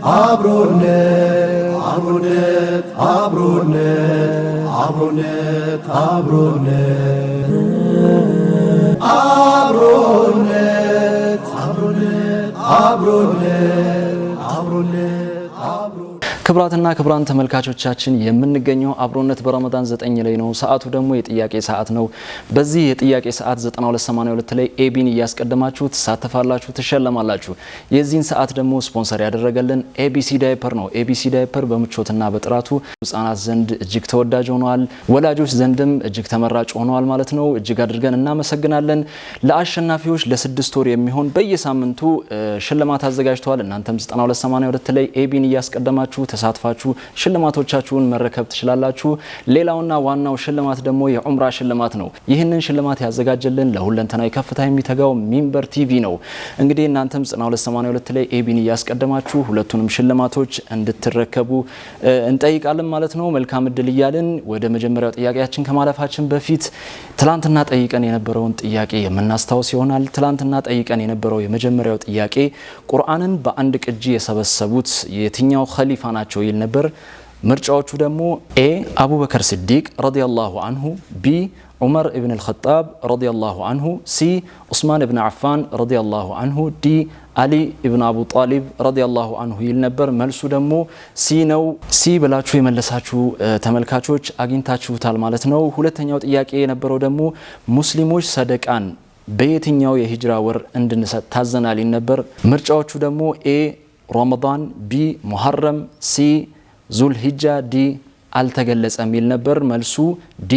አብሮነት አብሮነት አብሮነት አብሮነት አብሮነት አብሮነት አብሮነት አብሮነት አብሮነት ክብራትና ክብራን ተመልካቾቻችን የምንገኘው አብሮነት በረመዳን 9 ላይ ነው። ሰዓቱ ደግሞ የጥያቄ ሰዓት ነው። በዚህ የጥያቄ ሰዓት 9282 ላይ ኤቢን እያስቀደማችሁ ትሳተፋላችሁ፣ ትሸለማላችሁ። የዚህን ሰዓት ደግሞ ስፖንሰር ያደረገልን ኤቢሲ ዳይፐር ነው። ኤቢሲ ዳይፐር በምቾትና በጥራቱ ህጻናት ዘንድ እጅግ ተወዳጅ ሆኗል፣ ወላጆች ዘንድም እጅግ ተመራጭ ሆኗል ማለት ነው። እጅግ አድርገን እናመሰግናለን። ለአሸናፊዎች ለ6 ወር የሚሆን በየሳምንቱ ሽልማት አዘጋጅተዋል። እናንተም 9282 ላይ ኤቢን እያስቀደማችሁ ተሳትፋችሁ ሽልማቶቻችሁን መረከብ ትችላላችሁ። ሌላውና ዋናው ሽልማት ደግሞ የዑምራ ሽልማት ነው። ይህንን ሽልማት ያዘጋጀልን ለሁለንተናዊ ከፍታ የሚተጋው ሚንበር ቲቪ ነው። እንግዲህ እናንተም 9282 ላይ ኤቢን እያስቀደማችሁ ሁለቱንም ሽልማቶች እንድትረከቡ እንጠይቃለን ማለት ነው። መልካም እድል እያልን ወደ መጀመሪያው ጥያቄያችን ከማለፋችን በፊት ትላንትና ጠይቀን የነበረውን ጥያቄ የምናስታውስ ይሆናል። ትላንትና ጠይቀን የነበረው የመጀመሪያው ጥያቄ ቁርአንን በአንድ ቅጂ የሰበሰቡት የትኛው ኸሊፋ ናቸው ይል ነበር። ምርጫዎቹ ደግሞ ኤ አቡበከር ሲዲቅ ረዲየላሁ አንሁ፣ ቢ ዑመር ኢብን አልኸጣብ ረዲየላሁ አንሁ፣ ሲ ዑስማን ኢብን አፋን ረዲየላሁ አንሁ፣ ዲ አሊ ኢብን አቡ ጣሊብ ረዲየላሁ አንሁ ይል ነበር። መልሱ ደግሞ ሲ ነው። ሲ ብላችሁ የመለሳችሁ ተመልካቾች አግኝታችሁታል ማለት ነው። ሁለተኛው ጥያቄ የነበረው ደግሞ ሙስሊሞች ሰደቃን በየትኛው የሂጅራ ወር እንድንሰጥ ታዘናል ይል ነበር። ምርጫዎቹ ደግሞ ኤ ረመዳን፣ ቢ ሙሐረም፣ ሲ ዙልሂጃ፣ ዲ አልተገለጸም ይል ነበር። መልሱ ዲ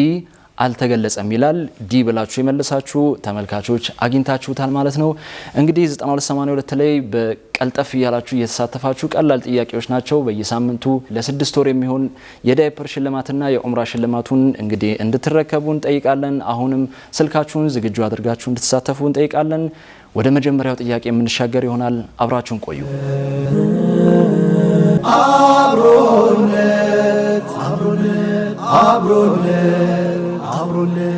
አልተገለጸም ይላል። ዲ ብላችሁ የመለሳችሁ ተመልካቾች አግኝታችሁታል ማለት ነው። እንግዲህ 9282 ላይ በቀልጠፍ እያላችሁ እየተሳተፋችሁ ቀላል ጥያቄዎች ናቸው። በየሳምንቱ ለ6 ወር የሚሆን የዳይፐር ሽልማትና የዑምራ ሽልማቱን እንግዲህ እንድትረከቡ እንጠይቃለን። አሁንም ስልካችሁን ዝግጁ አድርጋችሁ እንድትሳተፉ እንጠይቃለን። ወደ መጀመሪያው ጥያቄ የምንሻገር ይሆናል። አብራችሁን ቆዩ። አብሮነት አብሮነት አብሮነት አብሮነት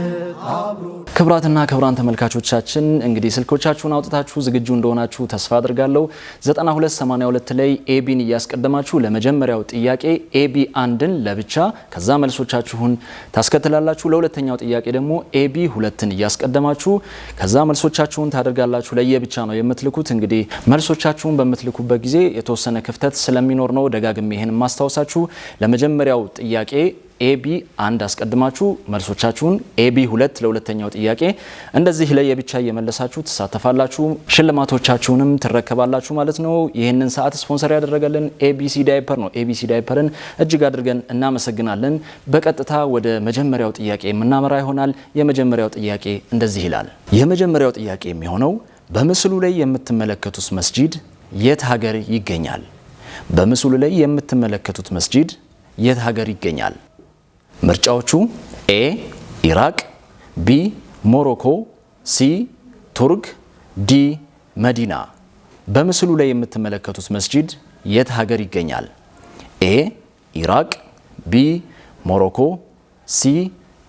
ክብራትና ክብራን ተመልካቾቻችን እንግዲህ ስልኮቻችሁን አውጥታችሁ ዝግጁ እንደሆናችሁ ተስፋ አድርጋለሁ። 9282 ላይ ኤቢን እያስቀደማችሁ ለመጀመሪያው ጥያቄ ኤቢ አንድን ለብቻ ከዛ መልሶቻችሁን ታስከትላላችሁ። ለሁለተኛው ጥያቄ ደግሞ ኤቢ ሁለትን እያስቀደማችሁ ከዛ መልሶቻችሁን ታደርጋላችሁ። ለየብቻ ነው የምትልኩት። እንግዲህ መልሶቻችሁን በምትልኩበት ጊዜ የተወሰነ ክፍተት ስለሚኖር ነው ደጋግሜ ይሄን ማስታወሳችሁ። ለመጀመሪያው ጥያቄ ኤቢ አንድ አስቀድማችሁ መልሶቻችሁን ኤቢ ሁለት ለሁለተኛው ጥያቄ እንደዚህ ለየብቻ እየመለሳችሁ ተሳተፋላችሁ። ሽልማቶቻችሁንም ትረከባላችሁ ማለት ነው። ይህንን ሰዓት ስፖንሰር ያደረገልን ኤቢሲ ዳይፐር ነው። ኤቢሲ ዳይፐርን እጅግ አድርገን እናመሰግናለን። በቀጥታ ወደ መጀመሪያው ጥያቄ የምናመራ ይሆናል። የመጀመሪያው ጥያቄ እንደዚህ ይላል። የመጀመሪያው ጥያቄ የሚሆነው በምስሉ ላይ የምትመለከቱት መስጂድ የት ሀገር ይገኛል? በምስሉ ላይ የምትመለከቱት መስጂድ የት ሀገር ይገኛል? ምርጫዎቹ ኤ ኢራቅ፣ ቢ ሞሮኮ፣ ሲ ቱርክ፣ ዲ መዲና። በምስሉ ላይ የምትመለከቱት መስጂድ የት ሀገር ይገኛል? ኤ ኢራቅ፣ ቢ ሞሮኮ፣ ሲ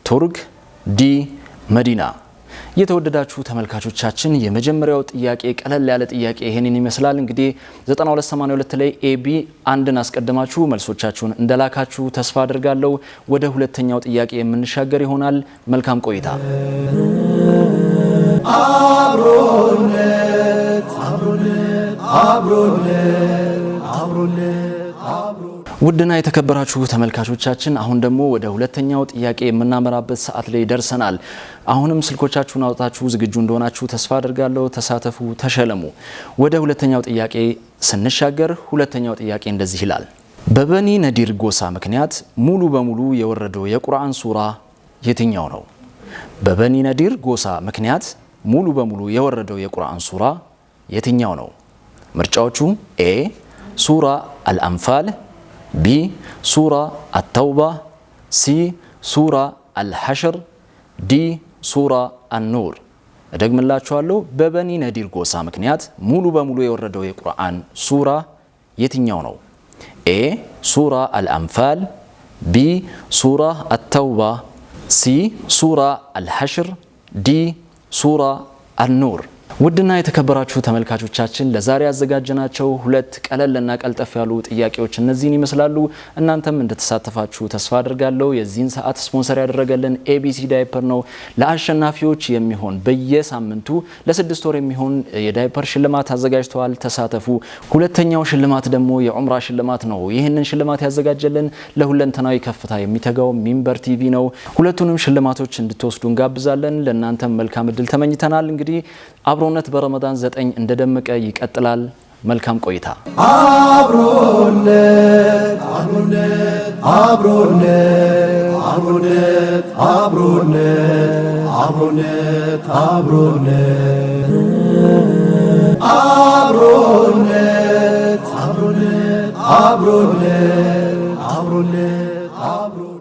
ቱርክ፣ ዲ መዲና። የተወደዳችሁ ተመልካቾቻችን የመጀመሪያው ጥያቄ ቀለል ያለ ጥያቄ ይሄንን ይመስላል። እንግዲህ 9282 ላይ ኤቢ አንድን አስቀድማችሁ መልሶቻችሁን እንደላካችሁ ተስፋ አድርጋለሁ። ወደ ሁለተኛው ጥያቄ የምንሻገር ይሆናል። መልካም ቆይታ። አብሮነት አብሮነት አብሮነት አብሮነት ውድና የተከበራችሁ ተመልካቾቻችን አሁን ደግሞ ወደ ሁለተኛው ጥያቄ የምናመራበት ሰዓት ላይ ደርሰናል። አሁንም ስልኮቻችሁን አውጣችሁ ዝግጁ እንደሆናችሁ ተስፋ አድርጋለሁ። ተሳተፉ፣ ተሸለሙ። ወደ ሁለተኛው ጥያቄ ስንሻገር ሁለተኛው ጥያቄ እንደዚህ ይላል። በበኒ ነዲር ጎሳ ምክንያት ሙሉ በሙሉ የወረደው የቁርአን ሱራ የትኛው ነው? በበኒ ነዲር ጎሳ ምክንያት ሙሉ በሙሉ የወረደው የቁርአን ሱራ የትኛው ነው? ምርጫዎቹ ኤ ሱራ አልአንፋል፣ ቢ ሱራ አተውባ፣ ሲ ሱራ አልሐሽር፣ ዲ ሱራ አኑር። እደግምላችኋለሁ። በበኒ ነዲር ጎሳ ምክንያት ሙሉ በሙሉ የወረደው የቁርአን ሱራ የትኛው ነው? ኤ ሱራ አልአንፋል፣ ቢ ሱራ አተውባ፣ ሲ ሱራ አልሐሽር፣ ዲ ሱራ አኑር። ውድና የተከበራችሁ ተመልካቾቻችን ለዛሬ ያዘጋጀናቸው ሁለት ቀለልና ቀልጠፍ ያሉ ጥያቄዎች እነዚህን ይመስላሉ። እናንተም እንድትሳተፋችሁ ተስፋ አድርጋለሁ። የዚህን ሰዓት ስፖንሰር ያደረገልን ኤቢሲ ዳይፐር ነው። ለአሸናፊዎች የሚሆን በየሳምንቱ ለ6 ወር የሚሆን የዳይፐር ሽልማት አዘጋጅተዋል። ተሳተፉ። ሁለተኛው ሽልማት ደግሞ የዑምራ ሽልማት ነው። ይህንን ሽልማት ያዘጋጀልን ለሁለንተናዊ ከፍታ የሚተጋው ሚንበር ቲቪ ነው። ሁለቱንም ሽልማቶች እንድትወስዱ እንጋብዛለን። ለእናንተም መልካም እድል ተመኝተናል። እንግዲህ አብሮነት በረመዳን 9 እንደደመቀ ይቀጥላል። መልካም ቆይታ። አብሮነት አብሮነት አብሮነት አብሮነት አብሮነት አብሮነት አብሮነት አብሮነት አብሮነት አብሮነት አብሮነት